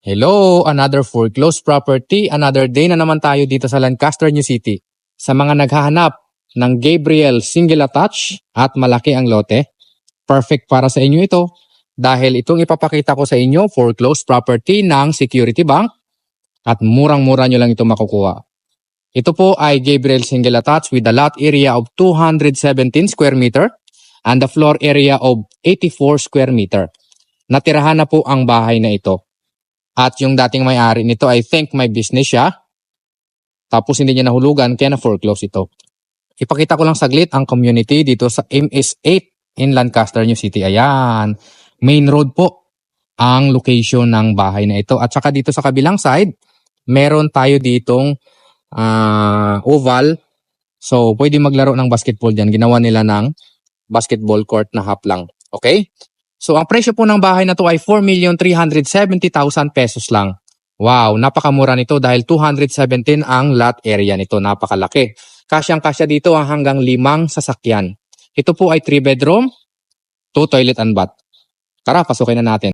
Hello, another foreclosed property. Another day na naman tayo dito sa Lancaster, New City. Sa mga naghahanap ng Gabriel single attach at malaki ang lote, perfect para sa inyo ito dahil itong ipapakita ko sa inyo foreclosed property ng Security Bank at murang-mura nyo lang ito makukuha. Ito po ay Gabriel single attach with a lot area of 217 square meter and the floor area of 84 square meter. Natirahan na po ang bahay na ito. At yung dating may-ari nito, I think may business siya. Tapos hindi niya nahulugan, kaya na-foreclose ito. Ipakita ko lang saglit ang community dito sa MS8 in Lancaster, New City. Ayan. Main road po ang location ng bahay na ito. At saka dito sa kabilang side, meron tayo ditong oval. So, pwede maglaro ng basketball dyan. Ginawa nila ng basketball court na half lang. Okay? So, ang presyo po ng bahay na to ay 4,370,000 pesos lang. Wow, napakamura nito dahil 217 ang lot area nito. Napakalaki. Kasyang-kasya dito ang hanggang 5 sasakyan. Ito po ay 3 bedroom, 2 toilet and bath. Tara, pasukin na natin.